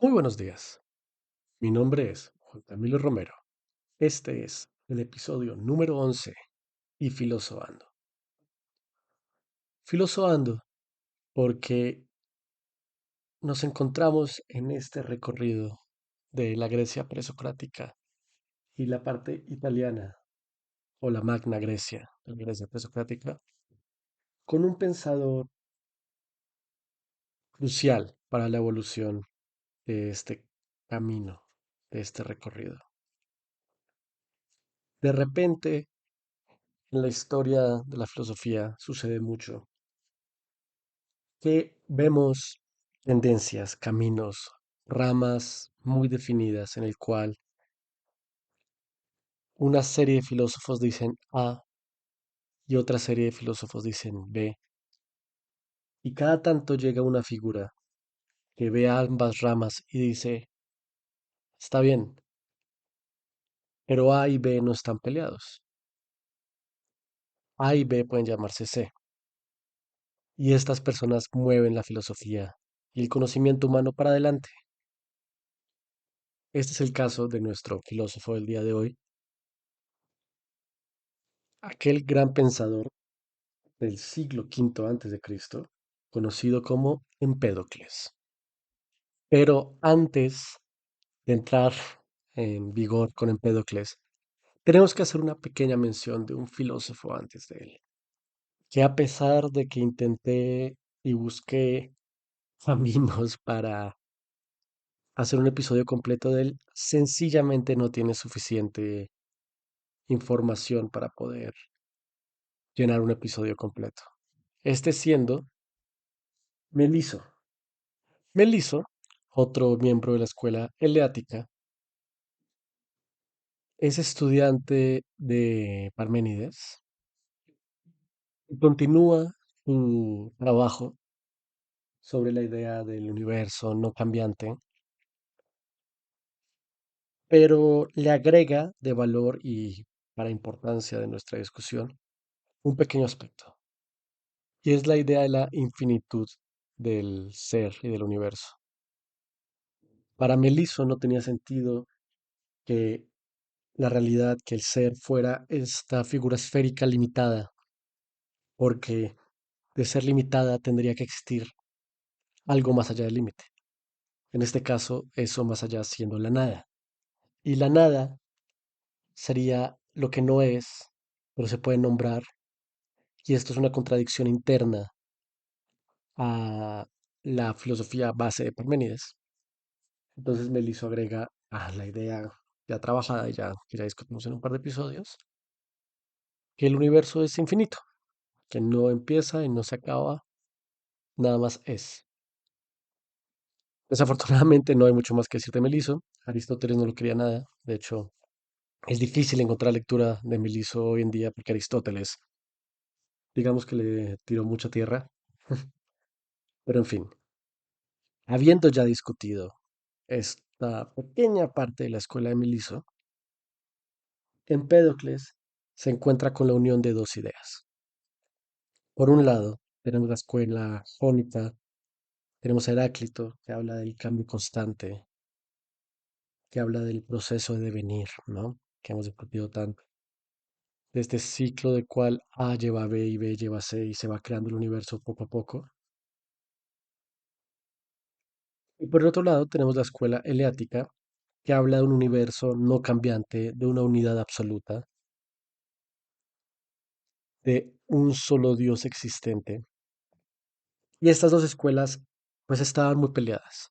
Muy buenos días. Mi nombre es Juan Camilo Romero. Este es el episodio número 11 y Filosoando. Filosoando porque nos encontramos en este recorrido de la Grecia presocrática y la parte italiana o la Magna Grecia, la Grecia presocrática, con un pensador crucial para la evolución de este camino, de este recorrido. De repente, en la historia de la filosofía sucede mucho que vemos tendencias, caminos, ramas muy definidas en el cual una serie de filósofos dicen A y otra serie de filósofos dicen B, y cada tanto llega una figura que ve ambas ramas y dice, está bien, pero A y B no están peleados. A y B pueden llamarse C, y estas personas mueven la filosofía y el conocimiento humano para adelante. Este es el caso de nuestro filósofo del día de hoy, aquel gran pensador del siglo V antes de Cristo, conocido como Empédocles. Pero antes de entrar en vigor con Empédocles, tenemos que hacer una pequeña mención de un filósofo antes de él, que a pesar de que intenté y busqué caminos para hacer un episodio completo de él, sencillamente no tiene suficiente información para poder llenar un episodio completo. Este siendo Meliso. Meliso, otro miembro de la escuela eleática, es estudiante de Parménides y continúa su trabajo sobre la idea del universo no cambiante, pero le agrega de valor y para importancia de nuestra discusión un pequeño aspecto, y es la idea de la infinitud del ser y del universo. Para Meliso no tenía sentido que la realidad, que el ser fuera esta figura esférica limitada, porque de ser limitada tendría que existir algo más allá del límite. En este caso, eso más allá siendo la nada. Y la nada sería lo que no es, pero se puede nombrar. Y esto es una contradicción interna a la filosofía base de Parménides. Entonces Meliso agrega a la idea ya trabajada, que ya discutimos en un par de episodios, que el universo es infinito, que no empieza y no se acaba, nada más es. Desafortunadamente no hay mucho más que decir de Meliso. Aristóteles no lo quería nada. De hecho, es difícil encontrar lectura de Meliso hoy en día porque Aristóteles, digamos que le tiró mucha tierra. Pero en fin, habiendo ya discutido esta pequeña parte de la escuela de Meliso, Empédocles se encuentra con la unión de dos ideas. Por un lado, tenemos la escuela jónica, tenemos a Heráclito, que habla del cambio constante, que habla del proceso de devenir, ¿no? Que hemos discutido tanto. De este ciclo de cual A lleva a B y B lleva a C y se va creando el universo poco a poco. Y por el otro lado tenemos la escuela eleática, que habla de un universo no cambiante, de una unidad absoluta, de un solo Dios existente. Y estas dos escuelas pues estaban muy peleadas,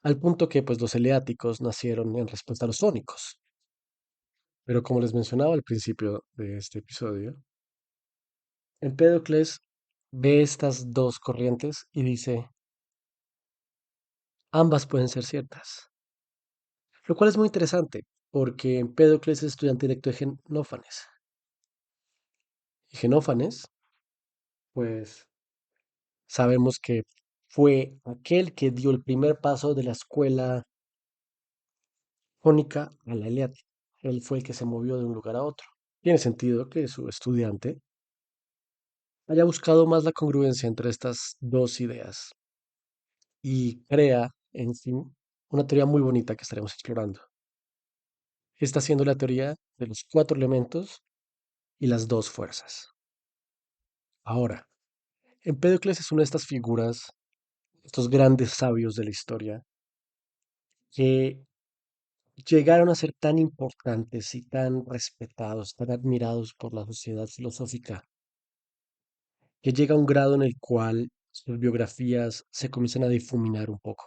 al punto que pues los eleáticos nacieron en respuesta a los jónicos. Pero como les mencionaba al principio de este episodio, Empédocles ve estas dos corrientes y dice, ambas pueden ser ciertas. Lo cual es muy interesante, porque Empédocles es estudiante directo de Genófanes. Y Genófanes, pues sabemos que fue aquel que dio el primer paso de la escuela jónica a la eleática. Él fue el que se movió de un lugar a otro. Tiene sentido que su estudiante haya buscado más la congruencia entre estas dos ideas y crea en fin, una teoría muy bonita que estaremos explorando. Está siendo la teoría de los cuatro elementos y las dos fuerzas. Ahora, Empédocles es una de estas figuras, estos grandes sabios de la historia, que llegaron a ser tan importantes y tan respetados, tan admirados por la sociedad filosófica, que llega a un grado en el cual sus biografías se comienzan a difuminar un poco.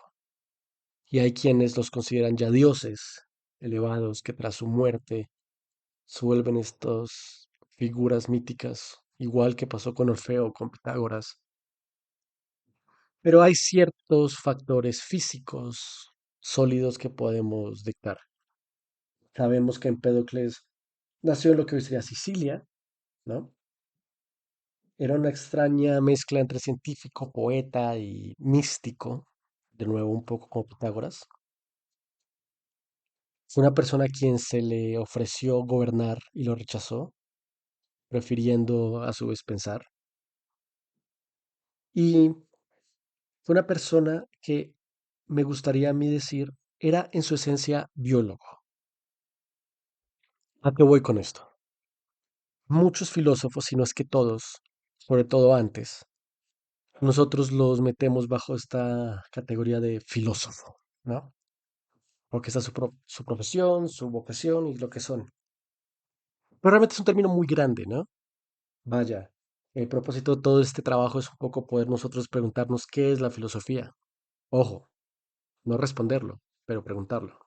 Y hay quienes los consideran ya dioses elevados que tras su muerte se vuelven estas figuras míticas, igual que pasó con Orfeo o con Pitágoras. Pero hay ciertos factores físicos sólidos que podemos dictar. Sabemos que Empédocles nació en lo que hoy sería Sicilia, ¿no? Era una extraña mezcla entre científico, poeta y místico, de nuevo un poco como Pitágoras. Fue una persona a quien se le ofreció gobernar y lo rechazó, prefiriendo a su vez pensar. Y fue una persona que me gustaría a mí decir era en su esencia biólogo. ¿A qué voy con esto? Muchos filósofos, si no es que todos, sobre todo antes, nosotros los metemos bajo esta categoría de filósofo, ¿no? Porque esa es su profesión, su vocación y lo que son. Pero realmente es un término muy grande, ¿no? Vaya, el propósito de todo este trabajo es un poco poder nosotros preguntarnos qué es la filosofía. Ojo, no responderlo, pero preguntarlo.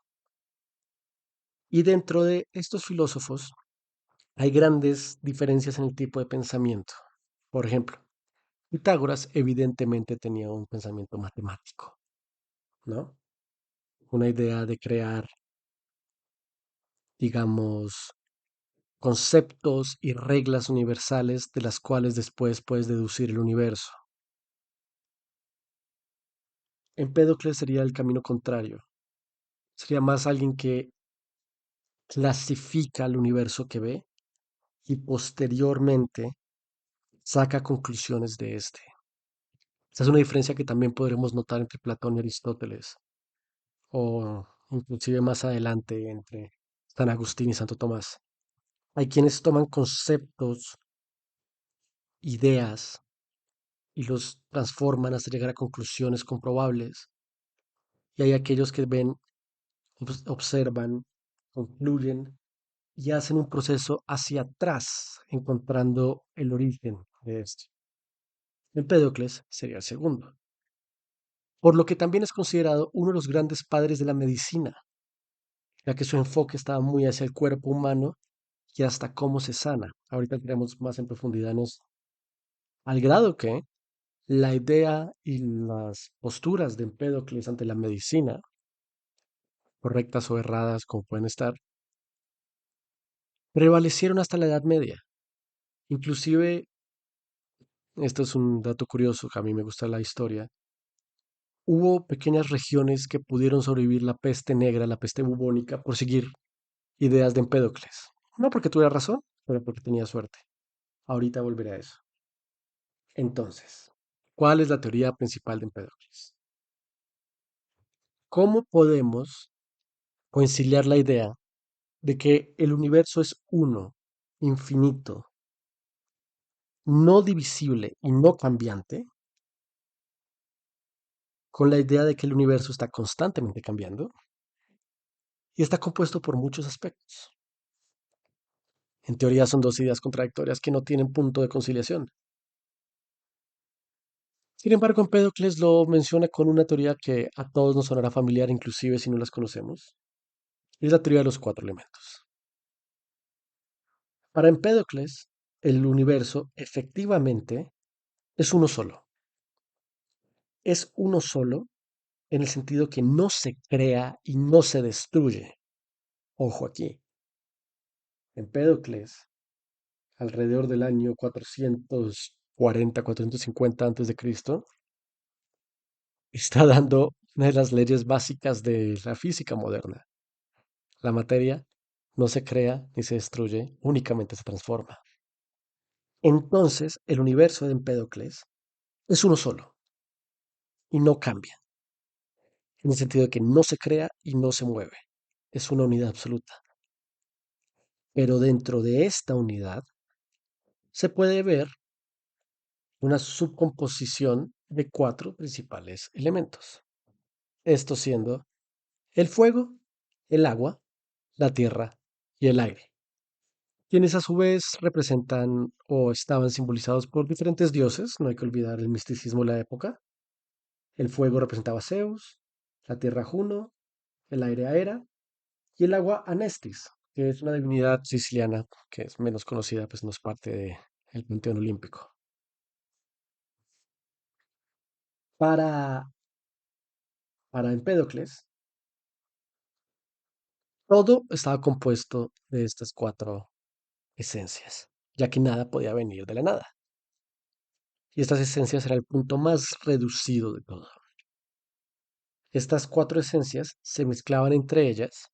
Y dentro de estos filósofos hay grandes diferencias en el tipo de pensamiento. Por ejemplo, Pitágoras evidentemente tenía un pensamiento matemático, ¿no? Una idea de crear, digamos, conceptos y reglas universales de las cuales después puedes deducir el universo. Empédocles sería el camino contrario. Sería más alguien que clasifica el universo que ve y posteriormente saca conclusiones de este. Esa es una diferencia que también podremos notar entre Platón y Aristóteles, o inclusive más adelante entre San Agustín y Santo Tomás. Hay quienes toman conceptos, ideas, y los transforman hasta llegar a conclusiones comprobables. Y hay aquellos que ven, observan, concluyen y hacen un proceso hacia atrás, encontrando el origen de esto. Empédocles sería el segundo, por lo que también es considerado uno de los grandes padres de la medicina, ya que su enfoque estaba muy hacia el cuerpo humano y hasta cómo se sana. Ahorita entremos más en profundidad en esto. Al grado que la idea y las posturas de Empédocles ante la medicina, correctas o erradas como pueden estar, prevalecieron hasta la Edad Media. Inclusive, esto es un dato curioso que a mí me gusta la historia, hubo pequeñas regiones que pudieron sobrevivir la peste negra, la peste bubónica, por seguir ideas de Empédocles. No porque tuviera razón, pero porque tenía suerte. Ahorita volveré a eso. Entonces, ¿cuál es la teoría principal de Empédocles? ¿Cómo podemos conciliar la idea de que el universo es uno, infinito, no divisible y no cambiante, con la idea de que el universo está constantemente cambiando y está compuesto por muchos aspectos? En teoría son dos ideas contradictorias que no tienen punto de conciliación. Sin embargo, Empédocles lo menciona con una teoría que a todos nos sonará familiar, inclusive si no las conocemos. Es la teoría de los cuatro elementos. Para Empédocles, el universo efectivamente es uno solo. Es uno solo en el sentido que no se crea y no se destruye. Ojo aquí. Empédocles, alrededor del año 440-450 antes de Cristo, está dando una de las leyes básicas de la física moderna. La materia no se crea ni se destruye, únicamente se transforma. Entonces, el universo de Empédocles es uno solo y no cambia. en el sentido de que no se crea y no se mueve. Es una unidad absoluta. Pero dentro de esta unidad se puede ver una subcomposición de cuatro principales elementos. Esto siendo el fuego, el agua, la tierra y el aire, quienes a su vez representan o estaban simbolizados por diferentes dioses. No hay que olvidar el misticismo de la época. El fuego representaba a Zeus, la tierra a Juno, el aire a Hera y el agua a Nestis, que es una divinidad siciliana que es menos conocida, pues no es parte del panteón olímpico. Para, para Empédocles, todo estaba compuesto de estas cuatro esencias, ya que nada podía venir de la nada. Y estas esencias eran el punto más reducido de todo. Estas cuatro esencias se mezclaban entre ellas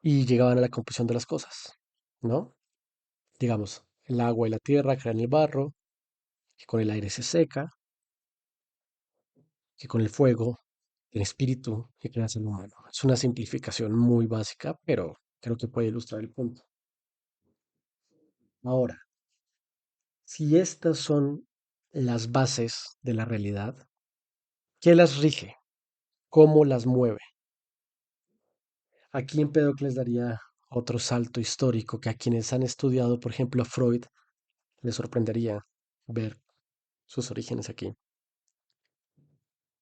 y llegaban a la composición de las cosas, ¿no? Digamos, el agua y la tierra crean el barro, que con el aire se seca, que con el fuego, el espíritu, que crea el humano. Es una simplificación muy básica, pero creo que puede ilustrar el punto. Ahora, si estas son las bases de la realidad, ¿qué las rige? ¿Cómo las mueve? Aquí Empédocles daría otro salto histórico que a quienes han estudiado, por ejemplo, a Freud, les sorprendería ver sus orígenes aquí.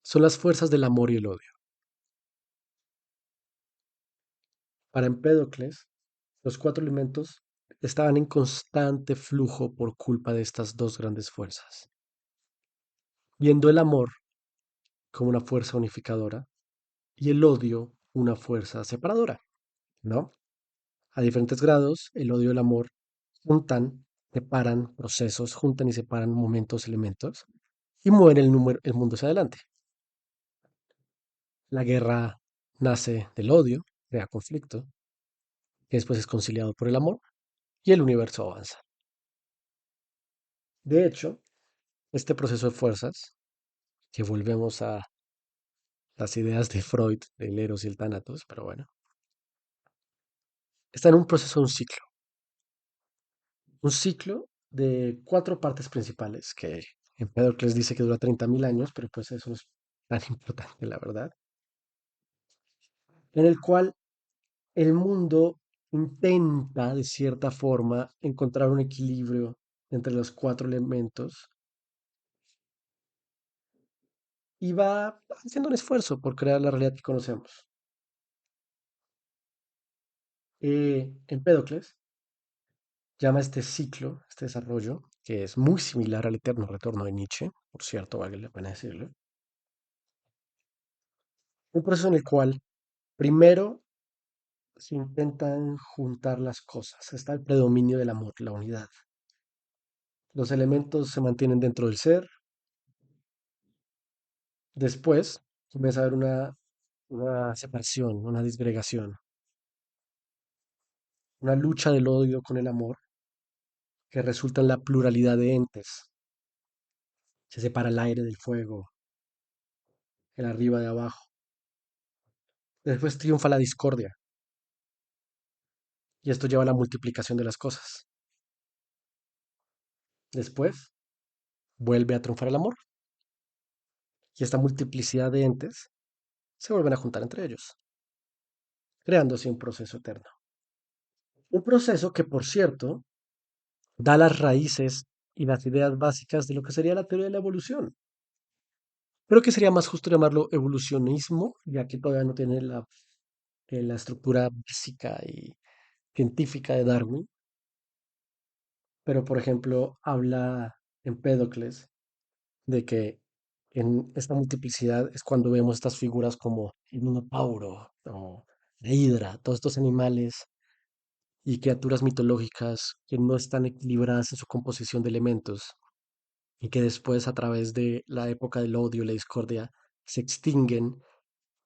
Son las fuerzas del amor y el odio. Para Empédocles, los cuatro elementos estaban en constante flujo por culpa de estas dos grandes fuerzas, viendo el amor como una fuerza unificadora y el odio una fuerza separadora, ¿no? A diferentes grados, el odio y el amor juntan, separan procesos, juntan y separan momentos, elementos y mueven el mundo hacia adelante. La guerra nace del odio, crea conflicto, que después es conciliado por el amor y el universo avanza. De hecho, este proceso de fuerzas, que volvemos a las ideas de Freud, del Eros y el Tánatos, pero bueno, está en un proceso de un ciclo de cuatro partes principales, que Empédocles dice que dura 30.000 años, pero pues eso no es tan importante, la verdad, en el cual el mundo intenta, de cierta forma, encontrar un equilibrio entre los cuatro elementos y va haciendo un esfuerzo por crear la realidad que conocemos. Empédocles llama este ciclo, este desarrollo, que es muy similar al eterno retorno de Nietzsche, por cierto, vale la pena decirlo, un proceso en el cual primero se intentan juntar las cosas, está el predominio del amor, la unidad. Los elementos se mantienen dentro del ser, después comienza a haber una separación, una disgregación, una lucha del odio con el amor que resulta en la pluralidad de entes. Se separa el aire del fuego, el arriba de abajo. Después triunfa la discordia y esto lleva a la multiplicación de las cosas. Después vuelve a triunfar el amor y esta multiplicidad de entes se vuelven a juntar entre ellos, creándose un proceso eterno. Un proceso que, por cierto, da las raíces y las ideas básicas de lo que sería la teoría de la evolución. Creo que sería más justo llamarlo evolucionismo, ya que todavía no tiene la estructura básica y científica de Darwin. Pero, por ejemplo, habla Empédocles de que en esta multiplicidad es cuando vemos estas figuras como el Minotauro o la Hidra, todos estos animales y criaturas mitológicas que no están equilibradas en su composición de elementos y que después a través de la época del odio y la discordia se extinguen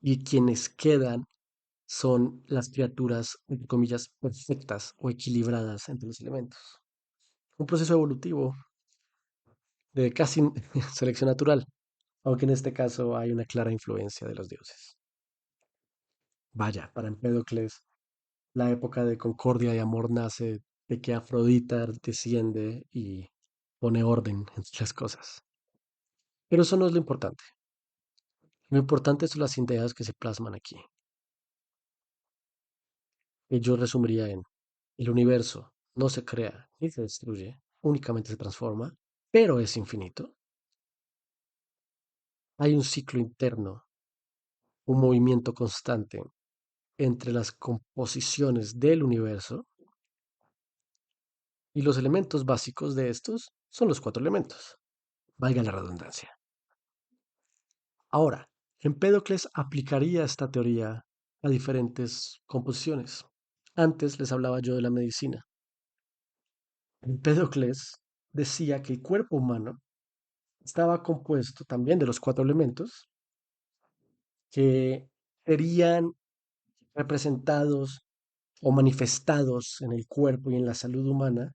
y quienes quedan son las criaturas, entre comillas, perfectas o equilibradas entre los elementos. Un proceso evolutivo de casi selección natural. aunque en este caso hay una clara influencia de los dioses. Vaya, para Empédocles, la época de concordia y amor nace de que Afrodita desciende y pone orden en las cosas. Pero eso no es lo importante. Lo importante son las ideas que se plasman aquí. Y yo resumiría en, el universo no se crea ni se destruye, únicamente se transforma, pero es infinito. Hay un ciclo interno, un movimiento constante entre las composiciones del universo y los elementos básicos de estos son los cuatro elementos, valga la redundancia. Ahora, Empédocles aplicaría esta teoría a diferentes composiciones. Antes les hablaba yo de la medicina. Empédocles decía que el cuerpo humano estaba compuesto también de los cuatro elementos que serían representados o manifestados en el cuerpo y en la salud humana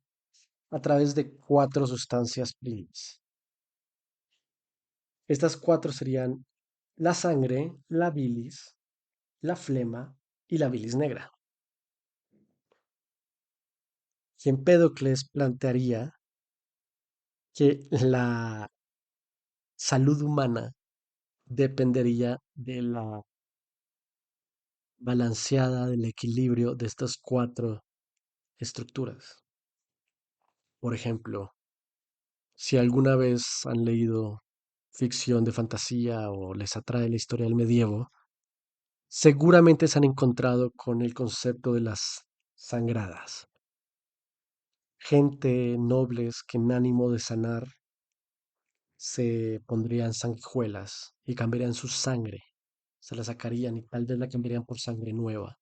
a través de cuatro sustancias primas. Estas cuatro serían la sangre, la bilis, la flema y la bilis negra. Y Empédocles plantearía que la salud humana dependería de la balanceada, del equilibrio de estas cuatro estructuras. Por ejemplo, si alguna vez han leído ficción de fantasía o les atrae la historia del medievo, seguramente se han encontrado con el concepto de las sangradas. Gente nobles que en ánimo de sanar se pondrían sanguijuelas y cambiarían su sangre, se la sacarían y tal vez la cambiarían por sangre nueva.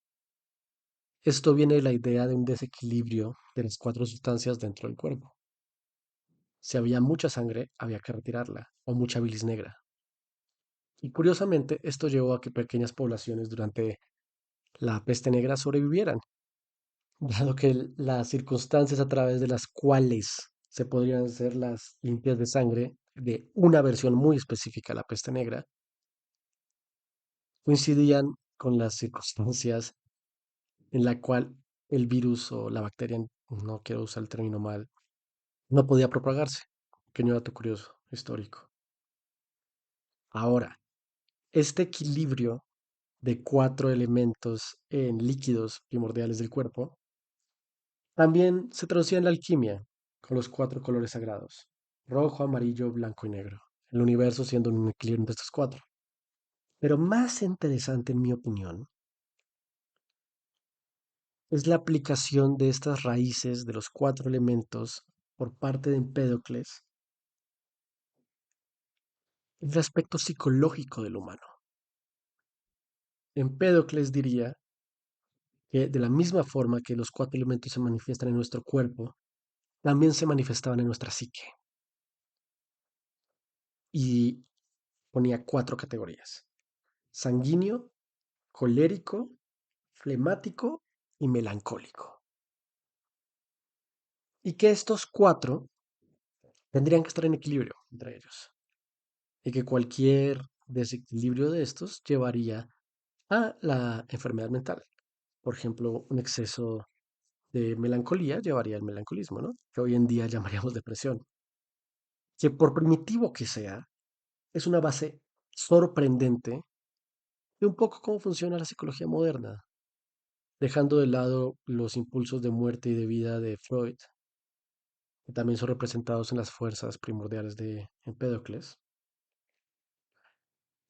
Esto viene de la idea de un desequilibrio de las cuatro sustancias dentro del cuerpo. Si había mucha sangre, había que retirarla, o mucha bilis negra. Y curiosamente, esto llevó a que pequeñas poblaciones durante la peste negra sobrevivieran, dado que las circunstancias a través de las cuales se podrían hacer las limpias de sangre de una versión muy específica de la peste negra coincidían con las circunstancias en la cual el virus o la bacteria, no quiero usar el término mal, no podía propagarse. Pequeño dato curioso, histórico. Ahora, este equilibrio de cuatro elementos en líquidos primordiales del cuerpo también se traducía en la alquimia, con los cuatro colores sagrados, rojo, amarillo, blanco y negro, el universo siendo un equilibrio entre estos cuatro. Pero más interesante, en mi opinión, es la aplicación de estas raíces de los cuatro elementos por parte de Empédocles en el aspecto psicológico del humano. Empédocles diría que de la misma forma que los cuatro elementos se manifiestan en nuestro cuerpo, también se manifestaban en nuestra psique. Y ponía cuatro categorías: sanguíneo, colérico, flemático y melancólico. Y que estos cuatro tendrían que estar en equilibrio entre ellos. Y que cualquier desequilibrio de estos llevaría a la enfermedad mental. Por ejemplo, un exceso de melancolía llevaría al melancolismo, ¿no? Que hoy en día llamaríamos depresión. Que por primitivo que sea, es una base sorprendente de un poco cómo funciona la psicología moderna, dejando de lado los impulsos de muerte y de vida de Freud, que también son representados en las fuerzas primordiales de Empédocles.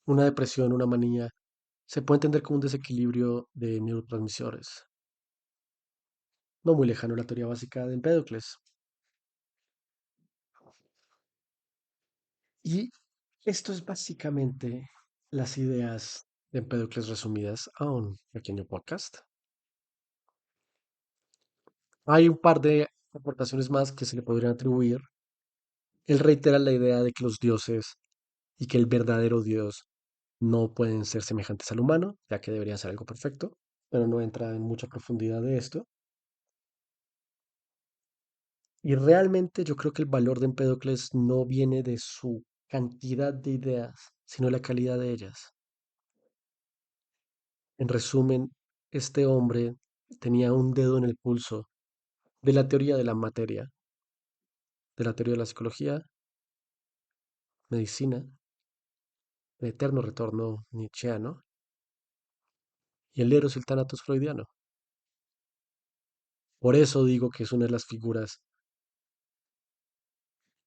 Una depresión, una manía, se puede entender como un desequilibrio de neurotransmisores, no muy lejano a la teoría básica de Empédocles. Y esto es básicamente las ideas de Empédocles resumidas a un pequeño podcast. Hay un par de aportaciones más que se le podrían atribuir. Él reitera la idea de que los dioses y que el verdadero Dios no pueden ser semejantes al humano, ya que debería ser algo perfecto, pero no entra en mucha profundidad de esto. Y realmente yo creo que el valor de Empédocles no viene de su cantidad de ideas, sino la calidad de ellas. En resumen, este hombre tenía un dedo en el pulso de la teoría de la materia, de la teoría de la psicología, medicina, el eterno retorno nietzscheano y el Eros y el Thanatos freudiano. Por eso digo que es una de las figuras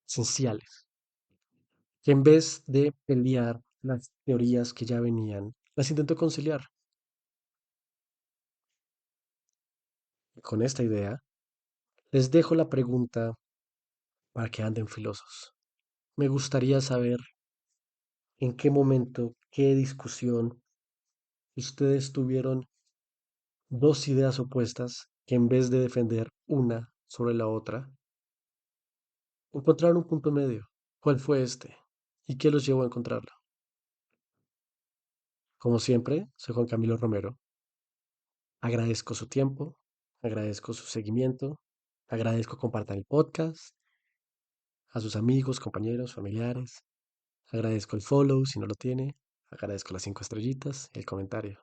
esenciales, que en vez de pelear las teorías que ya venían, las intentó conciliar. Y con esta idea, les dejo la pregunta para que anden filosos. Me gustaría saber en qué momento, qué discusión ustedes tuvieron dos ideas opuestas que en vez de defender una sobre la otra, encontraron un punto medio. ¿Cuál fue este? ¿Y qué los llevó a encontrarlo? Como siempre, soy Juan Camilo Romero. Agradezco su tiempo, agradezco su seguimiento, agradezco compartan el podcast a sus amigos, compañeros, familiares. Agradezco el follow si no lo tiene. Agradezco las 5 estrellitas y el comentario.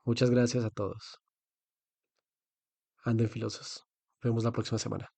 Muchas gracias a todos. Anden filosos. Nos vemos la próxima semana.